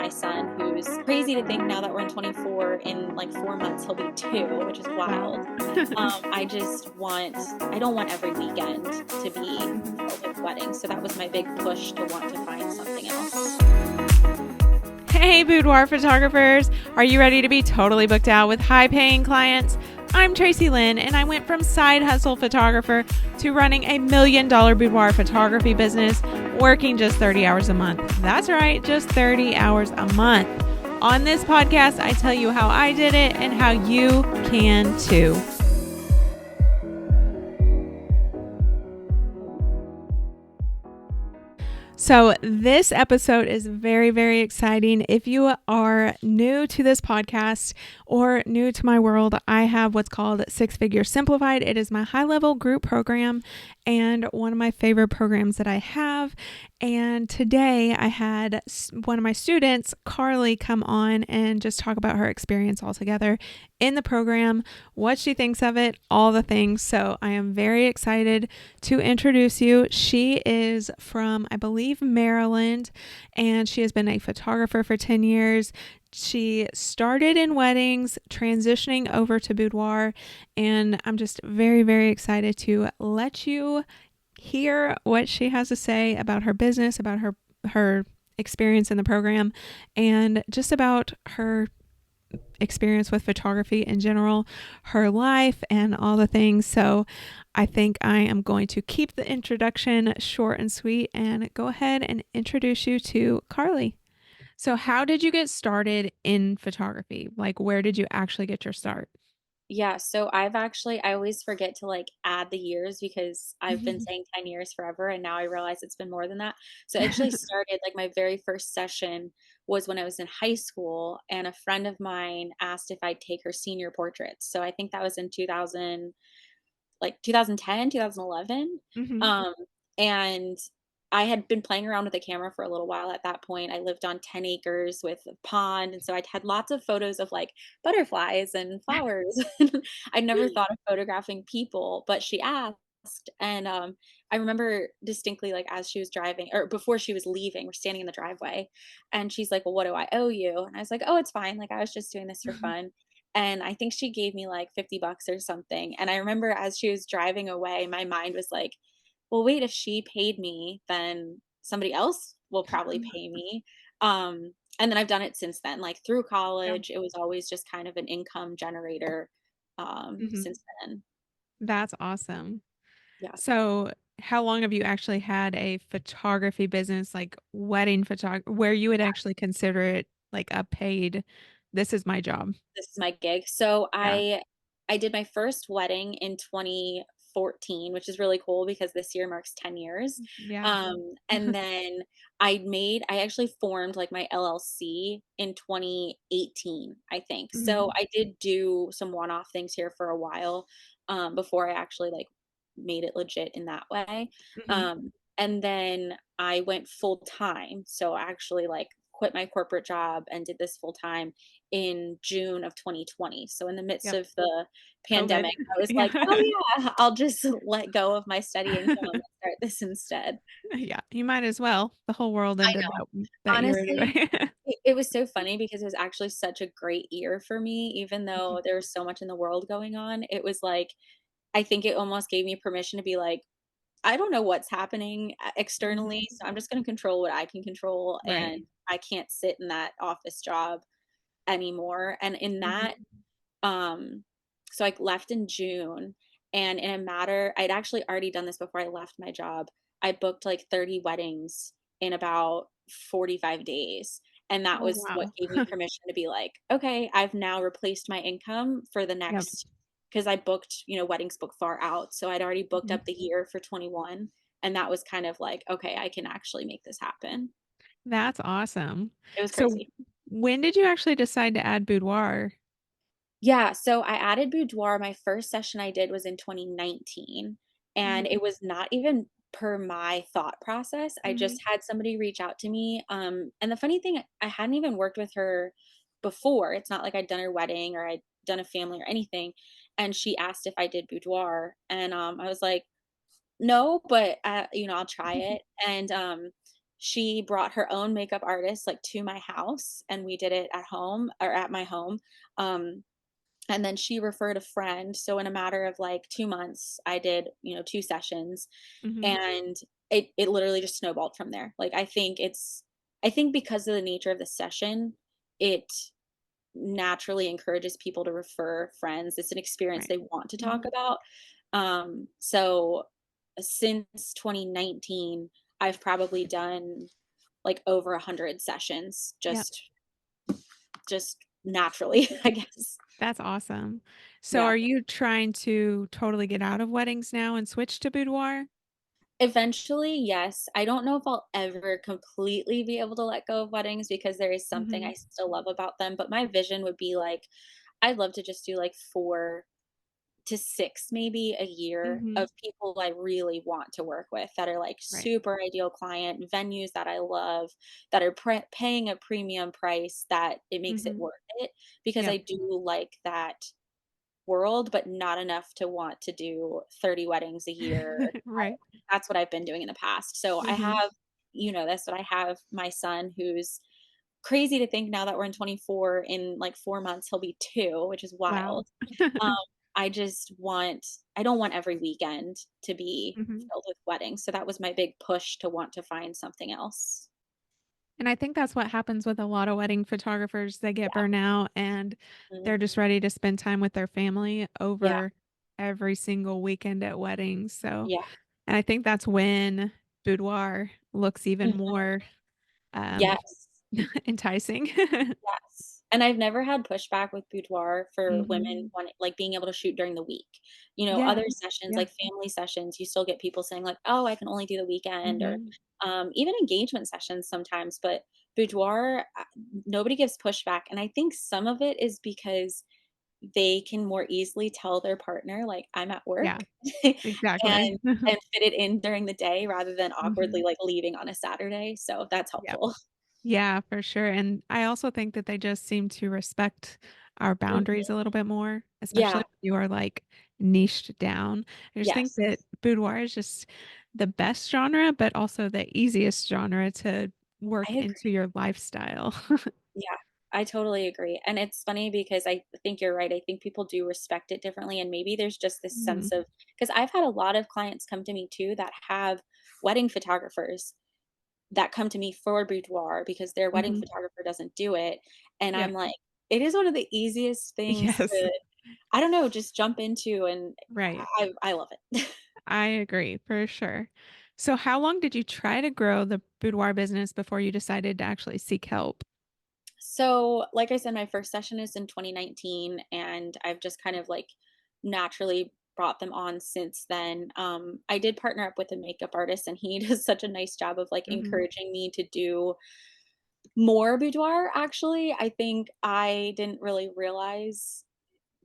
my son, who's crazy to think now that we're in 24, in like 4 months, he'll be 2, which is Wow. wild. I don't want every weekend to be Mhm. filled with weddings. So that was my big push to want to find something else. Hey, Boudoir photographers. Are you ready to be totally booked out with high paying clients? I'm Tracy Lynn, and I went from side hustle photographer to running $1 million boudoir photography business, working just 30 hours a month. That's right, just 30 hours a month. On this podcast, I tell you how I did it and how you can too. So, this episode is very, very exciting. If you are new to this podcast or new to my world, I have what's called Six Figure Simplified. It is my high level group program and one of my favorite programs that I have. And today I had one of my students, Carly, come on and just talk about her experience altogether in the program, what she thinks of it, all the things. So I am very excited to introduce you. She is from, I believe, Maryland, and she has been a photographer for 10 years. She started in weddings, transitioning over to boudoir, and I'm just very, very excited to let you hear what she has to say about her business, about her experience in the program, and just about her experience with photography in general, her life, and all the things. So I think I am going to keep the introduction short and sweet and go ahead and introduce you to Carly. So, how did you get started in photography? Like, where did you actually get your start? Yeah, so I always forget to like add the years because I've been saying 10 years forever and now I realize it's been more than that. So I actually started like my very first session was when I was in high school and a friend of mine asked if I'd take her senior portraits. So I think that was in 2000, like 2010, 2011. Hmm. Um, and I had been playing around with the camera for a little while at that point. I lived on 10 acres with a pond. And so I'd had lots of photos of like butterflies and flowers. I'd never thought of photographing people, but she asked. And I remember distinctly, like, as she was driving or before she was leaving, we're standing in the driveway. And she's like, "Well, what do I owe you?" And I was like, "Oh, it's fine. Like, I was just doing this for fun." And I think she gave me like 50 bucks or something. And I remember as she was driving away, my mind was like, well, wait, if she paid me, then somebody else will probably pay me. And then I've done it since then, like through Yeah. college, it was always just kind of an income generator Hmm. since then. That's awesome. Yeah. So, how long have you actually had a photography business, like wedding photography, where you would actually consider it like a paid, this is my job? This is my gig. So Yeah. I did my first wedding in 2014, which is really cool because this year marks 10 years. Yeah. And then I actually formed like my LLC in 2018, I think. So Hmm. I did do some one-off things here for a while before I actually like made it legit in that way. Hmm. And then I went full time. So I actually like quit my corporate job and did this full time in June of 2020. So in the midst Yep. of the COVID. pandemic, I was Yeah. like, "Oh yeah, I'll just let go of my steady income and start this instead." Yeah. You might as well. The whole world I ended know. that you were Honestly, doing. it was so funny because it was actually such a great year for me, even though there was so much in the world going on. It was like I think it almost gave me permission to be like, "I don't know what's happening externally, Mhm. so I'm just gonna control what I can control, Right. and I can't sit in that office job anymore." And in that Mhm. Um, so I left in June, and in a matter I'd actually already done this before I left my job. I booked like 30 weddings in about 45 days. And that Oh, was what wow. gave me permission to be like, okay, I've now replaced my income for the Yep. next, because I booked, weddings book far out. So I'd already booked Mhm. up the year for 21. And that was kind of like, okay, I can actually make this happen. That's awesome. It was So, crazy. when did you actually decide to add boudoir? Yeah, so I added boudoir. My first session I did was in 2019, and Mhm. it was not even per my thought process. I Mhm. just had somebody reach out to me. And the funny thing, I hadn't even worked with her before. It's not like I'd done her wedding or I'd done a family or anything. And she asked if I did boudoir, and I was like, no, but I'll try it. And she brought her own makeup artist, like, to my house, and we did it at home or at my home, um, and then she referred a friend, so in a matter of, like, 2 months, I did, 2 sessions, Mhm. and it literally just snowballed from there. Like, I think because of the nature of the session, it naturally encourages people to refer friends. It's an experience Right. they want to talk Mhm. about. So since 2019, I've probably done like over 100 sessions Yep. just naturally, I guess. That's awesome. So Yeah. are you trying to totally get out of weddings now and switch to boudoir? Eventually, yes. I don't know if I'll ever completely be able to let go of weddings because there is something I Mhm. still love about them, but my vision would be like I'd love to just do like 4 to 6 maybe a year Mhm. of people I really want to work with that are, like, Right. super ideal client, venues that I love, that are paying a premium price that it makes it Mhm. worth it, because Yep. I do like that world, but not enough to want to do 30 weddings a year. Right. That's what I've been doing in the past. So I Mhm. have that's what I have my son who's crazy to think now that we're in 24, in, like, 4 months, he'll be 2, which is Wow. wild. Um, I don't want every weekend to be Mhm. filled with weddings, so that was my big push to want to find something else. And I think that's what happens with a lot of wedding photographers. They get Yeah, burnout and mhm, they're just ready to spend time with their family yeah, over every single weekend at weddings. So, yeah, and I think that's when boudoir looks even mhm, more um, yes. enticing. Yes, and I've never had pushback with boudoir for women Mhm. wanting like, being able to shoot during the week. Yeah. Other sessions, Yeah. like family sessions, you still get people saying like, "Oh, I can only do the weekend," or, Mhm. even engagement sessions sometimes, but boudoir, nobody gives pushback, and I think some of it is because they can more easily tell their partner, like, "I'm at Yeah. work," Exactly. and fit it in during the day rather than awkwardly, Mhm. like, leaving on a Saturday, so that's Yep. helpful. Yeah, for sure, and I also think that they just seem to respect our boundaries a Mhm. little bit more, especially Yeah, if you are, like, niched down. I just think yes. that boudoir is just the best genre, but also the easiest genre to I work into agree. your lifestyle. Yeah, I totally agree, and it's funny because I think you're right, I think people do respect it differently, and maybe there's just this sense Mhm. of, because 'cause I've had a lot of clients come to me too that have wedding photographers that come to me for boudoir because their wedding Mhm. photographer doesn't do it, and I'm Yep. like, it is one of the easiest things Yes. to, I don't know, just jump into, and Right. I love it. I agree, for sure. So how long did you try to grow the boudoir business before you decided to actually seek help? So, like I said, my first session is in 2019, and I've just kind of like naturally brought them on since then. I did partner up with a makeup artist, and he does such a nice job of like Mhm. encouraging me to do more boudoir. Actually, I think I didn't really realize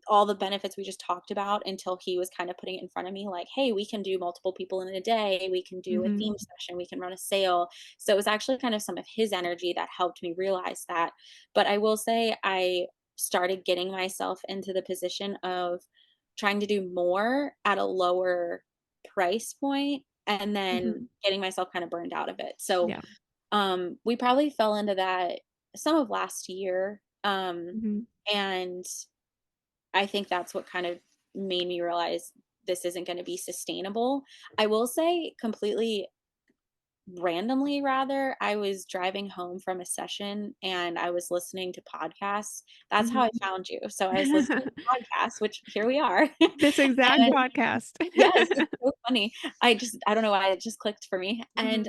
all the benefits we just talked about until he was kind of putting it in front of me like, hey, we can do multiple people in a day, we can do a Mhm. theme session, we can run a sale. So it was actually kind of some of his energy that helped me realize that. But I will say I started getting myself into the position of trying to do more at a lower price point and then Mhm. getting myself kind of burned out of it. So Yeah. we probably fell into that some of last year. Mhm. And I think that's what kind of made me realize this isn't gonna be sustainable. I will say completely randomly rather, I was driving home from a session and I was listening to podcasts. That's how I Mhm. found you. So I was listening to podcasts, which here we are. This exact And podcast. yes, it's so funny. I don't know why it just clicked for me. Mhm.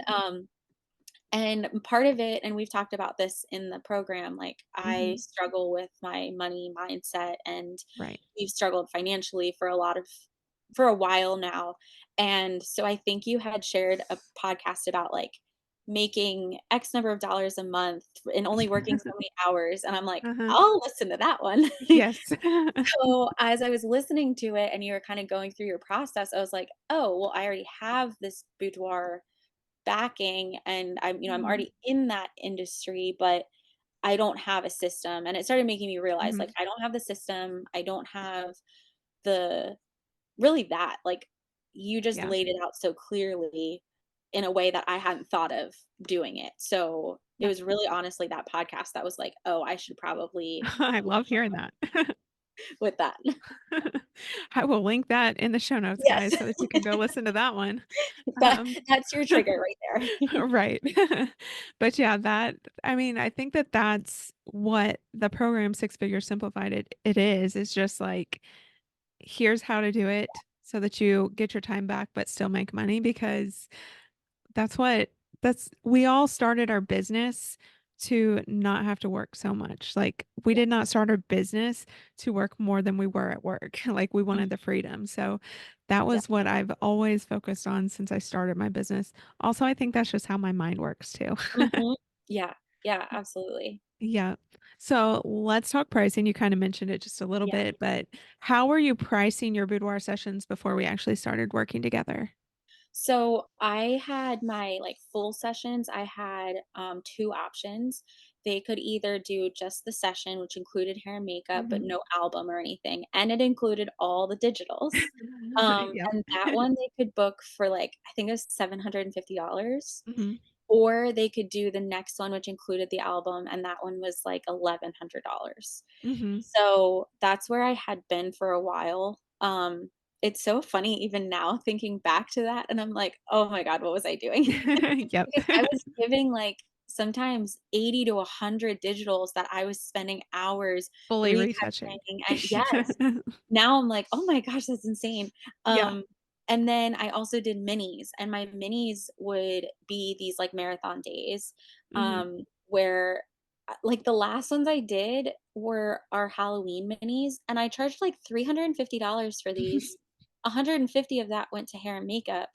And part of it, and we've talked about this in the program, like I Mhm. struggle with my money mindset, and Right. we've struggled financially for a while now. And so I think you had shared a podcast about like making X number of dollars a month and only working so many hours. And I'm like, Uh-huh. I'll listen to that one. Yes. So as I was listening to it and you were kind of going through your process, I was like, oh, well, I already have this boudoir backing, and I'm Mhm. already in that industry, but I don't have a system. And it started making me realize Mhm. like I don't have the system. I don't have the really that like you just Yeah. laid it out so clearly. in a way that I hadn't thought of doing it. So it Yep. was really honestly that podcast that was like, "Oh, I should probably I love hearing that. with that." I will link that in the show notes, Yes. guys, so that you can go listen to that one. That Um, that's your trigger right there. right. But yeah, that I mean, I think that that's what the program Six Figure Simplified it is. It's just like, here's how to do it so that you get your time back but still make money because that's what that's we all started our business to not have to work so much. Like we did not start our business to work more than we were at work. Like we Mhm. wanted the freedom. So that Yeah. was what I've always focused on since I started my business. Also, I think that's just how my mind works too. Mhm. Yeah. Yeah, absolutely. Yeah. So let's talk pricing. You kind of mentioned it just a little Yeah. bit, but how were you pricing your boudoir sessions before we actually started working together? So I had my like full sessions. I had 2 options. They could either do just the session, which included hair and makeup, but Mhm. no album or anything, and it included all the digitals. Yep. And that one they could book for like I think it was $750, Mhm. or they could do the next one, which included the album, and that one was like $1,100. Mhm. So, that's where I had been for a while. It's so funny even now thinking back to that, and I'm like, "Oh my god, what was I doing?" Yep. Because I was giving, like, sometimes 80 to 100 digitals that I was spending hours Fully retouching. retouching, and yes. Now I'm like, "Oh my gosh, that's insane." Yeah. Um, and then I also did minis, and my minis would be these, like, marathon days, Mhm. where like, the last ones I did were our Halloween minis, and I charged, like, $350 for these. 150 of that went to hair and makeup,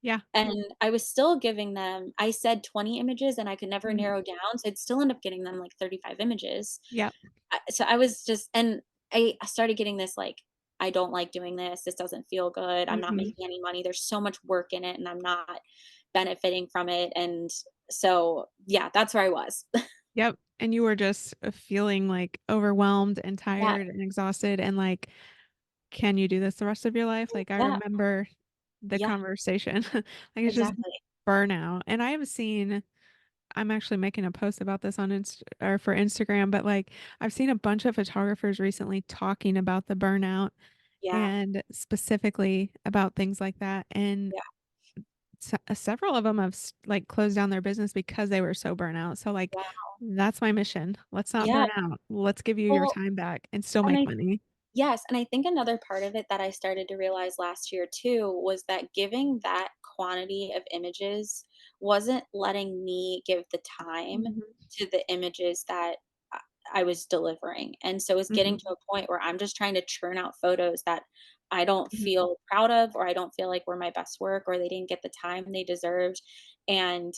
Yeah. and I was still giving them I said 20 images, and I could never Mhm. narrow down, so I'd still end up getting them, like, 35 images. Yep. So I was just and I started getting this, like, "I don't like doing this. This doesn't feel good. I'm not Mhm. making any money. There's so much work in it, and I'm not benefiting from it." And so, yeah, that's where I was. Yep. And you were just, feeling, like, overwhelmed and Yeah, tired and exhausted and, like, "Can you do this the rest of your life?" Like, I yeah, remember the yeah, conversation. Like, it's just exactly. burnout. And I have seen I'm actually making a post about this on or for Instagram, but, like, I've seen a bunch of photographers recently talking about the burnout Yeah, and specifically about things like that, and yeah, several of them have like closed down their business because they were so burnt out. So like wow. that's my mission. Let's not Yeah, burn out. Let's give you your well, time back and still and make I money. yes, and I think another part of it that I started to realize last year too was that giving that quantity of images wasn't letting me give the time Mhm. to the images that I I was delivering. And so it's getting Mhm. to a point where I'm just trying to churn out photos that I don't Mhm. feel proud of, or I don't feel like were my best work, or they didn't get the time they deserved. And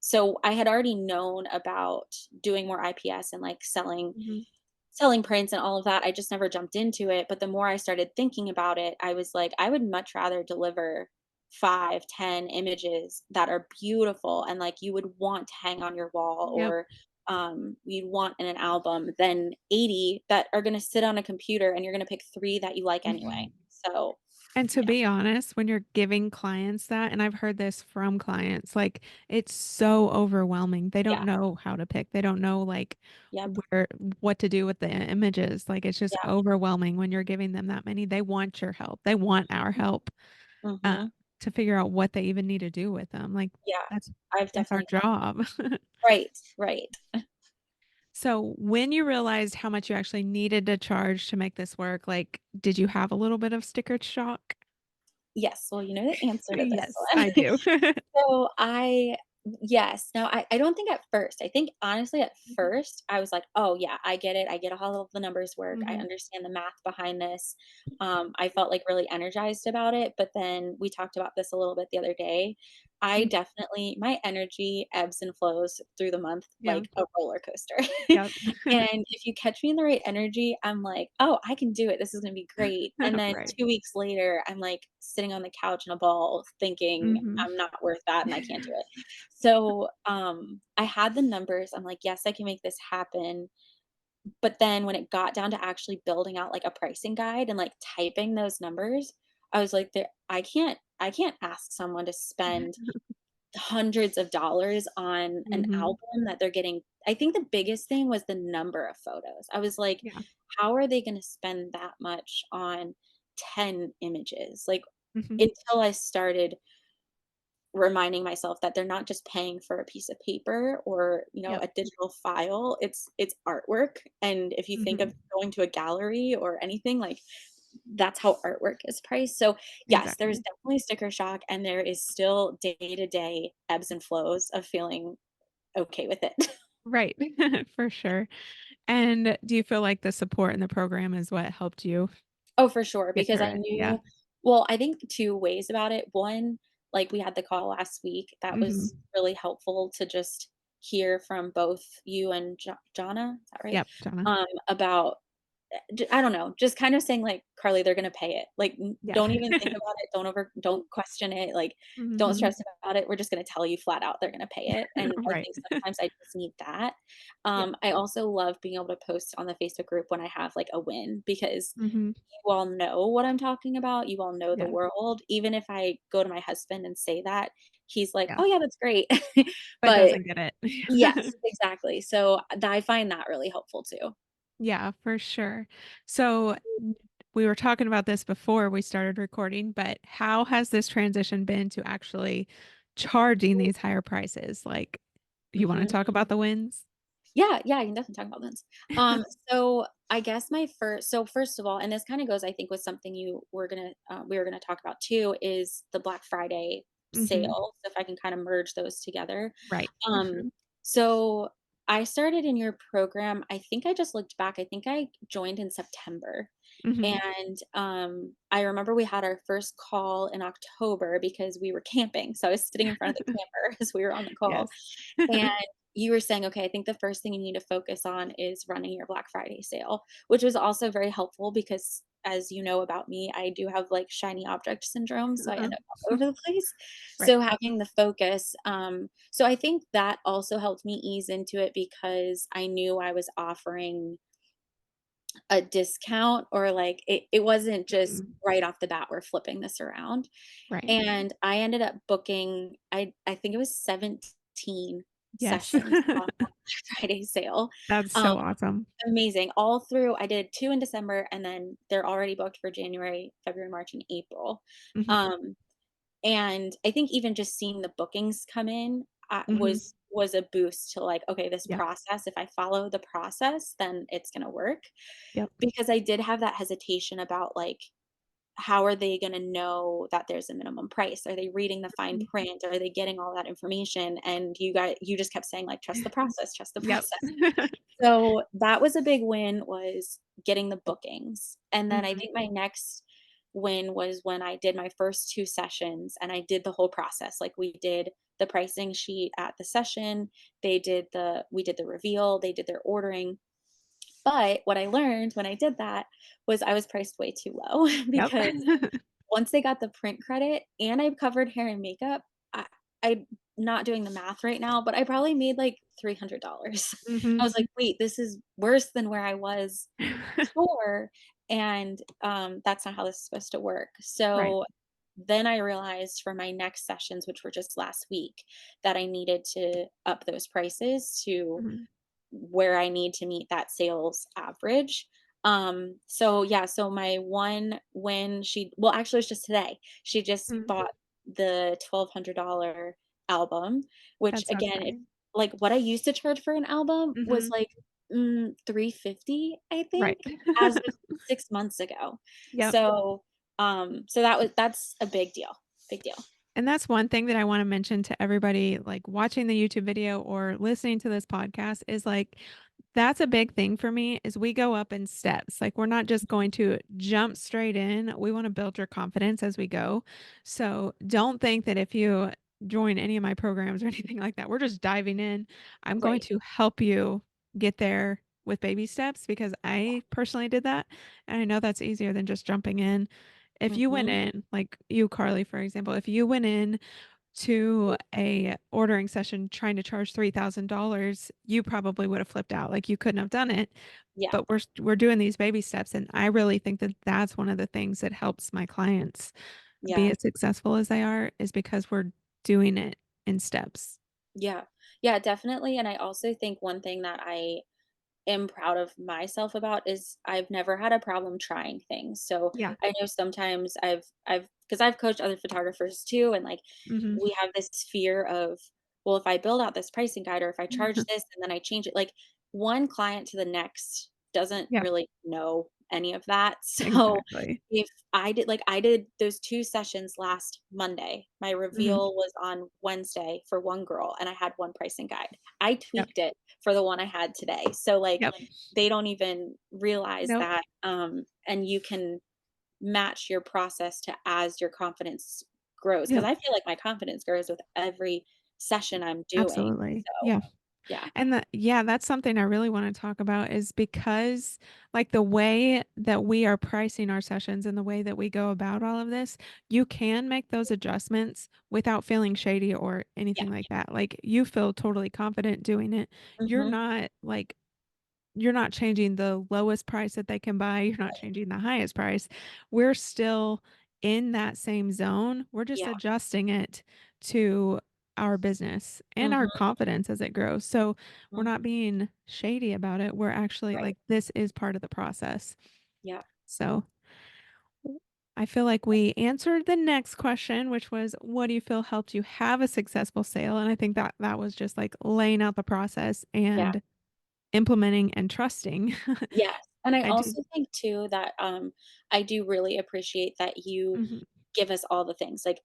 so I had already known about doing more IPS and like Mhm. selling prints and all of that. I just never jumped into it, but the more I started thinking about it, I was like, I would much rather deliver 5, 10 images that are beautiful and like you would want to hang on your wall, Yep. or you'd want in an album, than 80 that are going to sit on a computer and you're going to pick 3 that you like anyway. Mhm. So, And to yeah. be honest, when you're giving clients that, and I've heard this from clients, like it's so overwhelming. They don't Yeah. know how to pick. They don't know like Yep. where what to do with the images. Like it's just Yeah. overwhelming when you're giving them that many. They want your help. They want our help uh, Mhm. to figure out what they even need to do with them. Like Yeah. that's I've that's our definitely found job. right, right. So when you realized how much you actually needed to charge to make this work, like did you have a little bit of sticker shock? Yes, well, you know the answer to this Yes, I one. do. So I yes. Now I don't think at first. I think honestly at Mhm. first I was like, "Oh yeah, I get it. I get how all of the numbers work. I Mhm. understand the math behind this." I felt like really energized about it, but then we talked about this a little bit the other day. I Mhm. definitely my energy ebbs and flows through the month Yeah. like a roller coaster. Yep. And if you catch me in the right energy, I'm like, "Oh, I can do it. This is gonna be great." And then Right. 2 weeks later, I'm, like, sitting on the couch in a ball thinking, Mhm. "I'm not worth that and I can't do it." So, I had the numbers. I'm like, "Yes, I can make this happen." But then when it got down to actually building out, like, a pricing guide and, like, typing those numbers, I was like, "There I can't ask someone to spend hundreds of dollars on an Mhm. album that they're getting. I think the biggest thing was the number of photos. I was like, Yeah. "How are they gonna spend that much on 10 images?" Like, Mhm. until I started reminding myself that they're not just paying for a piece of paper or, Yep. a digital file, it's artwork, and if you think of Mhm. going to a gallery or anything, like, that's how artwork is priced. So, yes, there's Exactly. definitely sticker shock, and there is still day-to-day ebbs and flows of feeling okay with it. Right. For sure. And do you feel like the support in the program is what helped you Oh, for sure, get because through I it? Yeah. knew well, I think 2 ways about it. One, like, we had the call last week, that Mhm. was really helpful to just hear from both you and Jonna, is that right? Yep, Jonna. About I don't know, just kind of saying like, "Carly, they're gonna pay it. Like, Yeah. don't even think about it. Don't question it. Like, don't Mhm. stress about it. We're just gonna tell you flat out they're gonna pay it." And I Right. think sometimes I just need that. Yep. I also love being able to post on the Facebook group when I have like a win because Mhm. you all know what I'm talking about. You all know the Yeah. world. Even if I go to my husband and say that, he's like, Yeah. "Oh yeah, that's great." But But doesn't get it. yes, exactly. So I find that really helpful too. Yeah, for sure. So we were talking about this before we started recording, but how has this transition been to actually charging these higher prices? Like, you want to Mhm. talk about the wins? Yeah, yeah, I can definitely talk about this. So I guess first of all, and this kind of goes, I think, with something we were gonna talk about too, is the Black Friday Mhm. sale. So if I can kind of merge those together. Right. Um, Mhm. so I started in your program. I think I just looked back. I think I joined in September. Mhm. And I remember we had our first call in October because we were camping. So I was sitting in front of the camper as we were on the call. Yes. And you were saying, okay, I think the first thing you need to focus on is running your Black Friday sale, which was also very helpful because, as you know about me, I do have like shiny object syndrome. So I Uh-huh. end up all over the place. Right. So having the focus, so I think that also helped me ease into it because I knew I was offering a discount or like it wasn't just Mhm. right off the bat, we're flipping this around. Right. And I ended up booking, I think it was 17 Yes. sessions on that Black Friday sale. That's Um, so awesome. Amazing. All through I did 2 in December, and then they're already booked for January, February, March, and April. Mhm. Um, and I think even just seeing the bookings come in, Mhm. was a boost to like, "Okay, this Yep. process, if I follow the process, then it's gonna work." Yep. Because I did have that hesitation about, like, how are they gonna know that there's a minimum price? Are they reading the fine Mhm. print? Are they getting all that information? And you just kept saying, like, "Trust the process, trust the Yep. process." So, that was a big win, was getting the bookings, and then I Mhm. think my next win was when I did my first 2 sessions, and I did the whole process, like, we did the pricing sheet at the session, we did the reveal, they did their ordering, but what I learned when I did that was I was priced way too low Yep. because once they got the print credit and I covered hair and makeup, I'm not doing the math right now, but I probably made like $300. I Mhm. was like, "Wait, this is worse than where I was before," and, that's not how this is supposed to work. Right. So, then I realized for my next sessions, which were just last week, that I needed to up those prices to Mhm. where I need to meet that sales average. So yeah, so my one when she well, actually, it's just today. She just Mhm. bought the $1,200 album, which That's so again, if exciting. like what I used to charge for an album was Mhm. like 350, I Right. think, as of 6 months ago. Yep. So that's a big deal. Big deal. And that's one thing that I wanna mention to everybody, like, watching the YouTube video or listening to this podcast is, like, that's a big thing for me is we go up in steps. Like, we're not just going to jump straight in. We wanna build your confidence as we go. So, don't think that if you join any of my programs or anything like that, we're just diving in. I'm going Right. to help you get there with baby steps because I personally did that, and I know that's easier than just jumping in. If you went Mhm. in, like you, Carly, for example, if you went in to a ordering session trying to charge $3,000, you probably would have flipped out. Like you couldn't have done it. Yeah. But we're doing these baby steps, and I really think that that's one of the things that helps my clients be Yeah. as successful as they are is because we're doing it in steps. Yeah. Yeah, definitely, and I also think one thing that I am proud of myself about is I've never had a problem trying things. So Yeah. I know sometimes I've because I've coached other photographers too, and like Mhm. we have this fear of, well, if I build out this pricing guide or if I charge this and then I change it, like one client to the next doesn't Yeah, really know any of that. So exactly. if I did those 2 sessions last Monday. My Mhm. reveal was on Wednesday for one girl and I had one pricing guide. I Yep. tweaked it for the one I had today. So, like, Yep. they don't even realize Nope. that, and you can match your process to as your confidence grows. Because Yep. I feel like my confidence grows with every session I'm doing. Absolutely. So, Yeah. yeah. And that's something I really wanna talk about is because, like, the way that we are pricing our sessions and the way that we go about all of this, you can make those adjustments without feeling shady or Yeah. anything like that. Like, you feel totally confident doing it. You're Mhm. not, like you're not changing the lowest price that they can buy, you're not changing the highest price. We're still in that same zone. We're just Yeah. adjusting it to our business and our Mhm. confidence as it grows. So we're Mhm. not being shady about it. We're actually Right. like, this is part of the process. Yeah. So I feel like we answered the next question, which was, what do you feel helped you have a successful sale? And I think that that was just like laying out the process Yeah. and implementing and trusting. Yes, and I I do. also think too that, I do really appreciate that you Mhm. give us all the things, like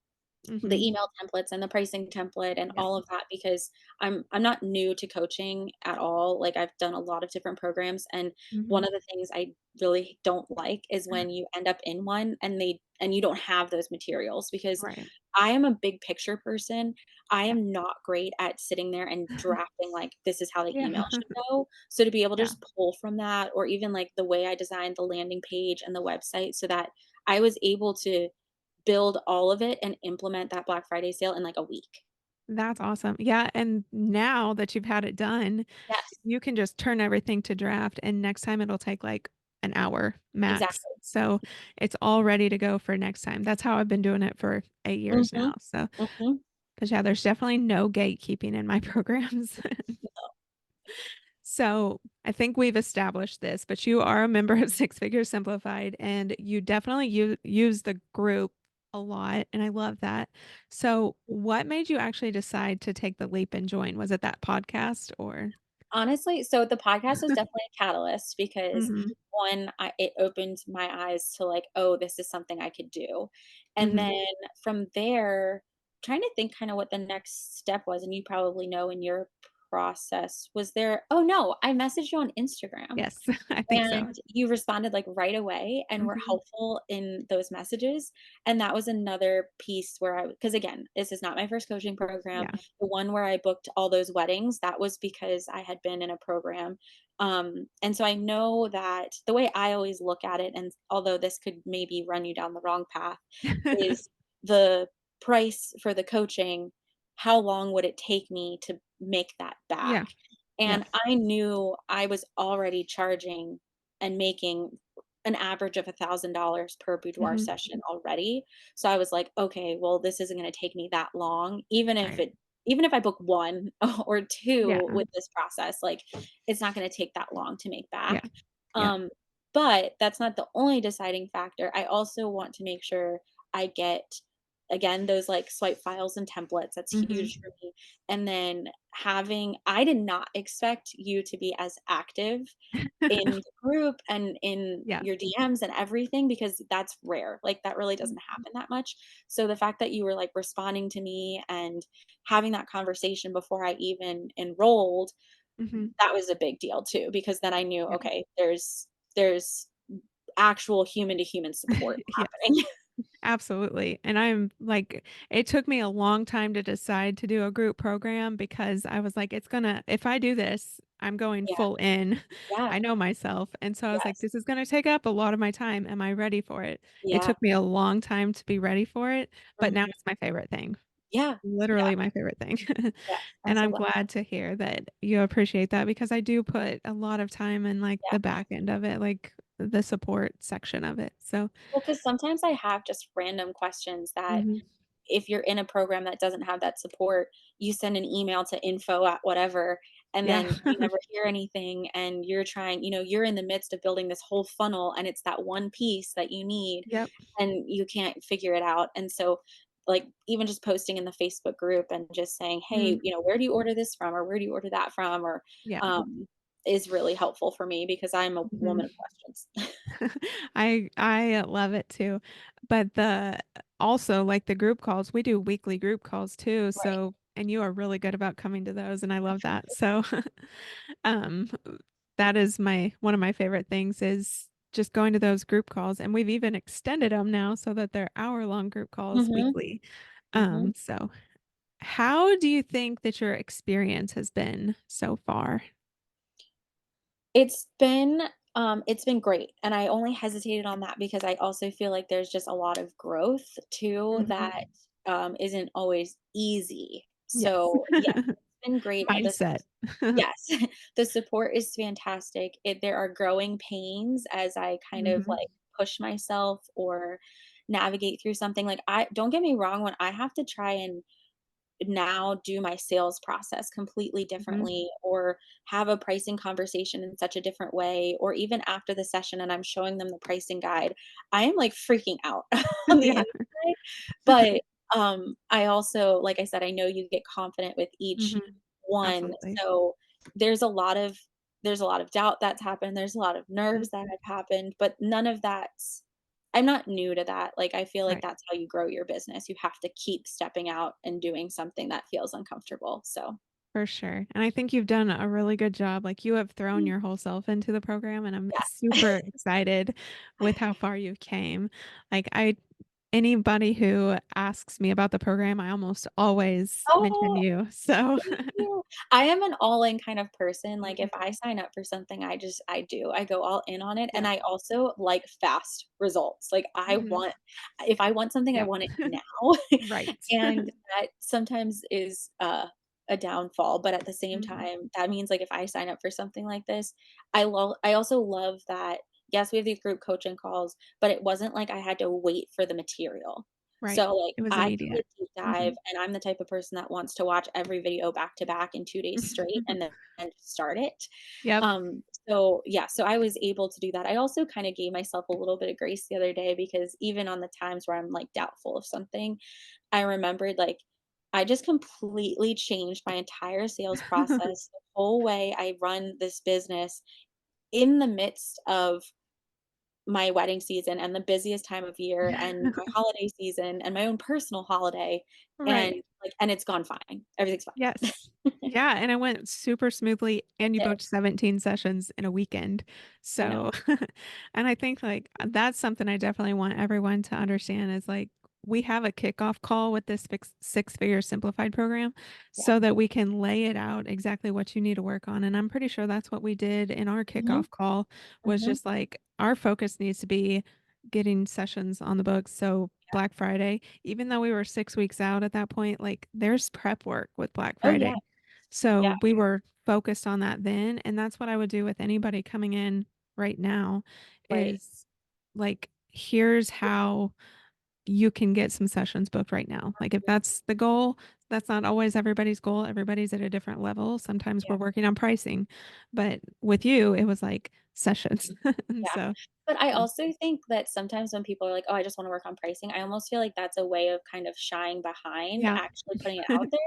the Mhm. email templates and the pricing template and Yep. all of that because I'm not new to coaching at all. Like I've done a lot of different programs and one Mhm. of the things I really don't like is when you end up in one and you don't have those materials because Right. I am a big picture person. I Yeah. am not great at sitting there and drafting like this is how the Yeah. email should go. So to be able to Yeah. just pull from that or even like the way I designed the landing page and the website so that I was able to build all of it and implement that Black Friday sale in, like, a week. That's awesome. Yeah, and now that you've had it done, Yes, you can just turn everything to draft, and next time it'll take, like, an hour max. exactly. So, it's all ready to go for next time. That's how I've been doing it for 8 years Mhm, now, so mhm. 'cause, yeah, there's definitely no gatekeeping in my programs. So, I think we've established this, but you are a member of Six Figure Simplified, and you definitely use the group a lot, and I love that. So, what made you actually decide to take the leap and join? Was it that podcast or Honestly, so the podcast was definitely a catalyst because Mhm, one, it opened my eyes to like, oh, this is something I could do. And mhm. then from there, trying to think kind of what the next step was, and you probably know in your process, was there, oh no, I messaged you on Instagram. Yes, I think so. And you responded, like, right away and were Mhm. helpful in those messages, and that was another piece where because again, this is not my first coaching program. Yeah. The one where I booked all those weddings, that was because I had been in a program, and so I know that the way I always look at it, and although this could maybe run you down the wrong path, is the price for the coaching, how long would it take me to make that back? Yeah, yeah. And I knew I was already charging and making an average of $1,000 per boudoir Mhm. session already. So I was like, "Okay, well, this isn't gonna take me that long, Right. even if I book 1 or Yeah, 2 with this process, like, it's not gonna take that long to make yeah, back." yeah. Um, but that's not the only deciding factor. I also want to make sure I get, again, those, like, swipe files and templates, that's Mhm. huge for me, and then having I did not expect you to be as active in the group and in Yeah. your DMs and everything because that's rare, like, that really doesn't Mhm. happen that much, so the fact that you were, like, responding to me and having that conversation before I even enrolled, Mhm. that was a big deal too, because then I knew, Yeah. okay, there's actual human to human support Yes. happening. Absolutely, and I'm like it took me a long time to decide to do a group program because I was like, "It's gonna if I do this, I'm going Yeah, full in." yeah, I know myself, and so I was like, yes, "This is gonna take up a lot of my time. Am I ready for it?" It yeah, took me a long time to be ready for it, but now mhm, it's my favorite thing. yeah, yeah, Literally my favorite thing. yeah, I'm And so I'm glad. glad to hear that you appreciate that because I do put a lot of time in, like, Yeah. the back end of it, like, the support section of it, so Well, because sometimes I have just random questions that Mhm. if you're in a program that doesn't have that support, you send an email to info at whatever, and Yeah. then you never hear anything, and you're trying, you're in the midst of building this whole funnel, and it's that one piece that you need, Yep. and you can't figure it out. And so, like, even just posting in the Facebook group and just saying, "Hey, Mm, where do you order this from, or where do you order that from?" Or yeah. um, is really helpful for me because I'm a Mhm. woman of questions. I love it too. But the also, like, the group calls, we do weekly group calls too, Right. so and you are really good about coming to those, and I love that. So, um, that is my one of my favorite things is just going to those group calls, and we've even extended them now so that they're hour-long group calls Mhm, weekly. mhm. So how do you think that your experience has been so far? It's been it's been great, and I only hesitated on that because I also feel like there's just a lot of growth too Mhm. that, isn't always easy. Yes. So, yeah, it's been great. Mindset. Yes, the support is fantastic. There are growing pains as I kind of, Mhm. like, push myself or navigate through something. Like, I don't get me wrong, when I have to try and now do my sales process completely Mhm. differently, or have a pricing conversation in such a different way, or even after the session and I'm showing them the pricing guide, I am, like, freaking out on the Yeah. inside. But I also, like I said, I know you get confident with each Mhm. one. Absolutely. So there's a lot of there's a lot of doubt that's happened, there's a lot of nerves that Mhm. have happened, but none of that's I'm not new to that. Like, I feel like Right. that's how you grow your business. You have to keep stepping out and doing something that feels uncomfortable. So, For sure. And I think you've done a really good job. Like, you have thrown mm, your whole self into the program, and I'm yeah. super excited with how far you came. Like, I anybody who asks me about the program, I almost always mention Oh, you. So, thank you. I am an all-in kind of person. Like, if I Mhm. sign up for something, I do. I go all in on it, and Yep. I also like fast results. Like, Mhm. if I want something, I Yep. want it now. Right. And that sometimes is, a downfall, but at the same Mhm. time, that means, like, if I sign up for something like this, I also love that, yes, we have these group coaching calls, but it wasn't like I had to wait for the material. Right. So, like, It was I could, immediate. like, deep dive, Mhm. and I'm the type of person that wants to watch every video back to back in 2 days straight and then just start it. Yep. So, yeah, so I was able to do that. I also kinda gave myself a little bit of grace the other day because even on the times where I'm, like, doubtful of something, I remembered, like, I just completely changed my entire sales process, the whole way I run this business in the midst of my wedding season and the busiest time of year and my holiday season and my own personal holiday, and, Right. like, and it's gone fine. Everything's fine. Yes. Yeah, and it went super smoothly, It and you did. booked 17 sessions in a weekend. I So, know. and I think, like, that's something I definitely want everyone to understand is, like, we have a kickoff call with this six-figure simplified program Yeah. so that we can lay it out exactly what you need to work on, and I'm pretty sure that's what we did in our Mhm, kickoff call was mhm. just, like, our focus needs to be getting sessions on the books, so Yeah. Black Friday, even though we were 6 weeks out at that point, like, there's prep work with Black Oh, yeah. Friday. Yeah. So, we were focused on that then, and that's what I would do with anybody coming in right now Right. is, like, here's how you can get some sessions booked right now. Like, if that's the goal, that's not always everybody's goal. Everybody's at a different level. Sometimes Yeah. we're working on pricing, but with you, it was like sessions. And Yeah. so, But I um, also think that sometimes when people are like, "Oh, I just wanna work on pricing," I almost feel like that's a way of kind of shying behind yeah. actually putting it out there.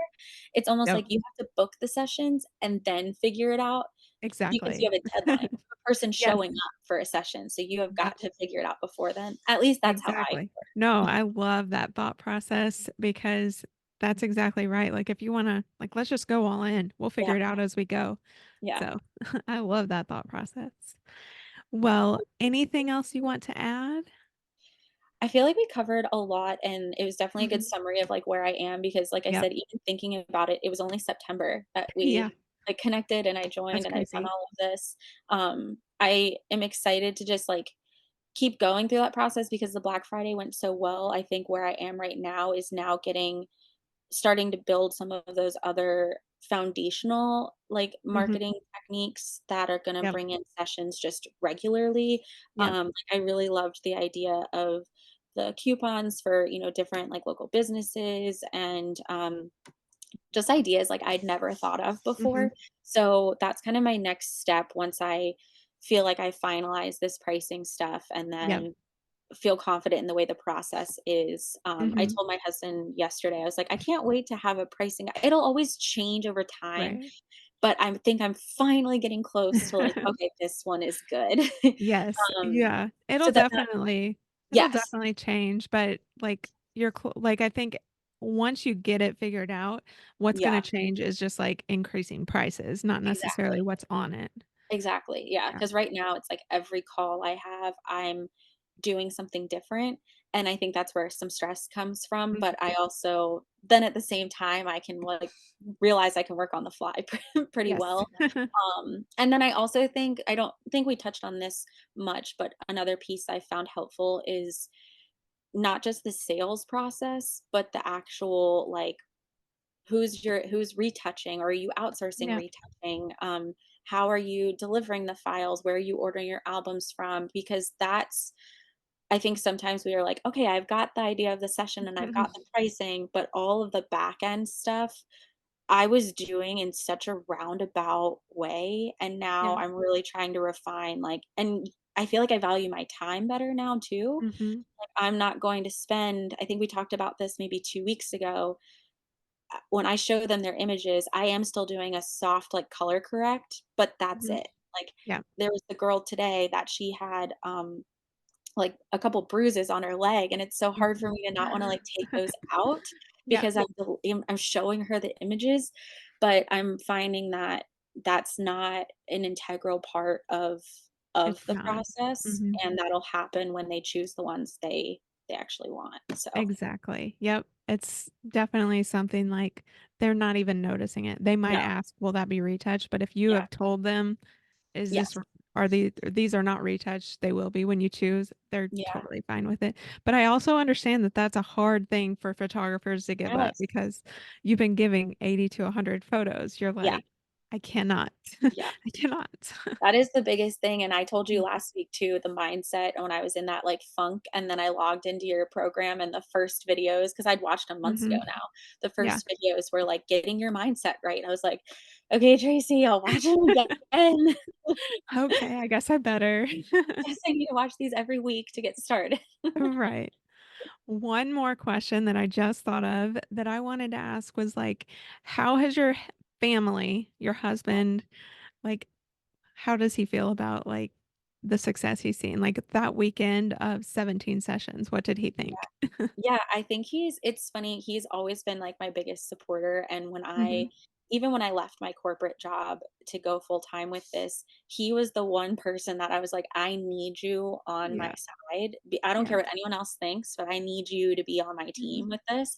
It's almost Yep, like you have to book the sessions and then figure it out because you exactly. have a deadline, a person Yes. showing up for a session, so you have Yep. got to figure it out before then. At least that's how I Exactly. No, work. I love that thought process because that's exactly right. Like, if you wanna like, let's just go all in. We'll Yeah, figure it out as we go. yeah. So, I love that thought process. Well, anything else you want to add? I feel like we covered a lot, and it was definitely a good Mhm. summary of, like, where I am because, like I Yep. said, even thinking about it, it was only September that Yeah, we, like, connected and I that's joined and I've done crazy. all of this. I am excited to just, like, keep going through that process because the Black Friday went so well. I think where I am right now is now starting to build some of those other foundational, like, Mhm. marketing techniques that are gonna Yep. bring in sessions just regularly. Yep. Like, I really loved the idea of the coupons for, different like local businesses and just ideas like I'd never thought of Mhm. before. So that's kind of my next step once I feel like I finalize this pricing stuff and Yep. then feel confident in the way the process is. I Mhm. told my husband yesterday, I was like, I can't wait to have a pricing. It'll always change over time, Right. but I think I'm finally getting close to like, okay, this one is good. Yes. um, Yeah. so then, It'll yes, definitely change, but, like, like, I think once you get it figured out, what's yeah, gonna change is just, like, increasing prices, not necessarily exactly. what's on it. Exactly, yeah, Yeah. because right now it's like every call I have, I'm doing something different, and I think that's where some stress comes from, but Mhm. I also then at the same time, I can, like, realize I can work on the fly pretty Yes. well, and then I also think I don't think we touched on this much, but another piece I found helpful is not just the sales process, but the actual, like, who's retouching, or are you outsourcing Yeah. retouching? How are you delivering the files? Where are you ordering your albums from? Because that's I think sometimes we are like, okay, I've got the idea of the session and I've got the pricing, but all of the back end stuff I was doing in such a roundabout way. And now Yeah. I'm really trying to refine, like, and I feel like I value my time better now too. Mhm. Like, I'm not going to spend, I think we talked about this maybe 2 weeks ago. When I show them their images, I am still doing a soft, like, color correct, but that's Mhm. it. Like, Yeah. there was the girl today that she had, like, a couple bruises on her leg, and it's so hard for Mhm. me to not wanna, like, take those out Yeah. because I'm showing her the images, but I'm finding that that's not an integral part of It's the not. process, Mhm. and that'll happen when they choose the ones they actually want, so Exactly. Yep. It's definitely something like they're not even noticing it. They might no. ask, "Will that be retouched?" But if you Yeah. have told them, "Is this Yes. r are these are not retouched," they will be when you choose, they're Yeah. totally fine with it. But I also understand that that's a hard thing for photographers to give up Yes. because you've been giving 80 to 100 photos. You're Yeah. like, "I cannot. Yeah. I cannot." That is the biggest thing, and I told you Mm. last week too, the mindset when I was in that, like, funk, and then I logged into your program and the first videos, because 'cause I'd watched them months ago Mhm. now. The Yeah. first videos were, like, getting your mindset right. I was like, "Okay, Tracy, I'll watch them again. Okay, I guess I better. Guess I need to watch these every week to get started." Right. One more question that I just thought of that I wanted to ask was like, how has your family, your husband, like, how does he feel about like the success he's seen? Like that weekend of 17 sessions, what did he think? Yeah, I think it's funny, he's always been, like, my biggest supporter, and Mhm. even when I left my corporate job to go full time with this, he was the one person that I was like, "I need you on my Yeah. side. I don't Yeah. care what anyone else thinks, but I need you to be on my Mhm. team with this."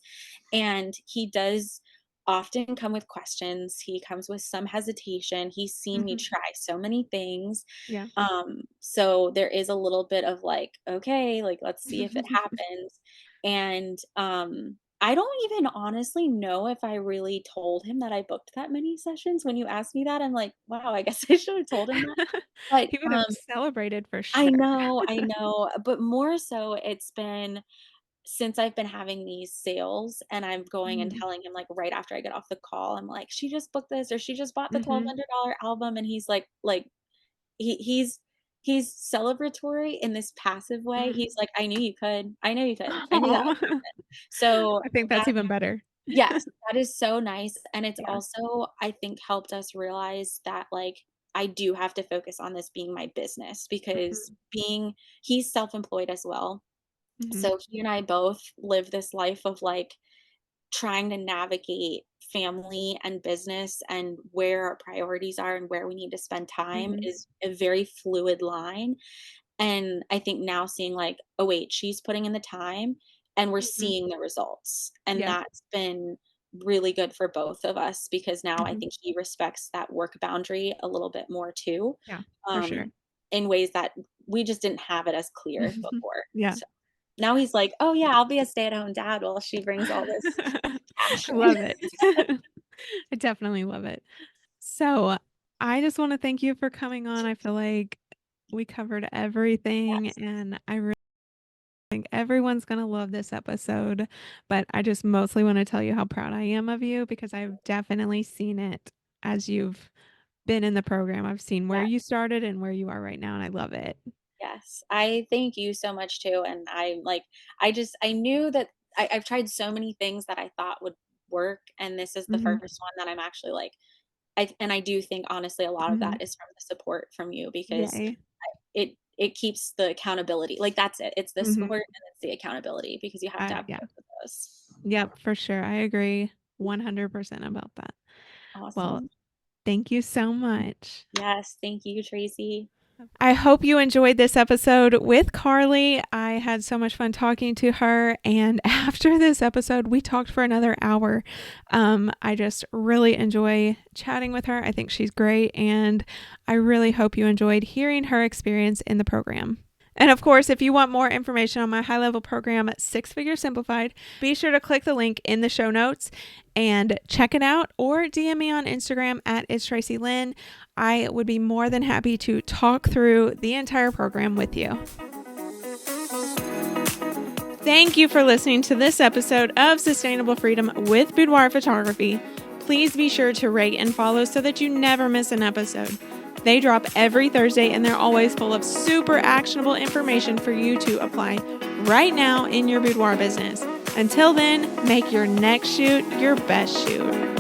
And he does often come with questions, he comes with some hesitation, he's seen me Mhm. try so many things, Yeah. so there is a little bit of like, okay, like let's see if it happens. And I don't even honestly know if I really told him that I booked that many sessions. When you asked me that, I'm like, wow, I guess I should have told him that. But He would have celebrated for I sure. know, I know. But more so it's been since I've been having these sales and I'm going and Mhm. telling him like right after I get off the call, I'm like, she just booked this or she just bought the Mhm. $1,200 album. And he's like he's celebratory in this passive way. Mhm. He's like, "I knew you could. I know you could. I knew that Aw. would happen." So, I think that's that even better. yes, that is so nice, and it's Yeah. also, I think, helped us realize that, like, I do have to focus on this being my business because Mhm. being he's self-employed as well. Mhm. So, he and I both live this life of, like, trying to navigate family and business and where our priorities are and where we need to spend time Mhm. is a very fluid line. And I think now seeing like, oh wait, she's putting in the time and we're Mhm. seeing the results. And Yeah. that's been really good for both of us because now I Mhm. think he respects that work boundary a little bit more too. Yeah, for sure. Um, in ways that we just didn't have it as clear before. Yeah. So now he's like, "Oh yeah, I'll be a stay-at-home dad while she brings all this cash I in." love it. I definitely love it. So, I just wanna thank you for coming on. I feel like we covered everything, Yes. and I really think everyone's going to love this episode, but I just mostly want to tell you how proud I am of you because I've definitely seen it as you've been in the program. I've seen where Yeah. you started and where you are right now, and I love it. Yes. I thank you so much too. And I'm like, I knew that I've tried so many things that I thought would work. And this is the Mhm. first one that I'm actually like, I do think honestly a lot of Mhm. that is from the support from you because Yay. it keeps the accountability. Like that's it. It's the Mhm. support and it's the accountability because you have to have Yeah. both of those. Yep, for sure. I agree 100% about that. Well, Awesome. thank you so much. Yes. Thank you, Tracy. I hope you enjoyed this episode with Carly. I had so much fun talking to her. And after this episode, we talked for another hour. I just really enjoy chatting with her. I think she's great. And I really hope you enjoyed hearing her experience in the program. And of course, if you want more information on my high level program, Six Figure Simplified, be sure to click the link in the show notes and check it out, or DM me on Instagram at It's Tracy Lynn. I would be more than happy to talk through the entire program with you. Thank you for listening to this episode of Sustainable Freedom with Boudoir Photography. Please be sure to rate and follow so that you never miss an episode. They drop every Thursday and they're always full of super actionable information for you to apply right now in your boudoir business. Until then, make your next shoot your best shoot.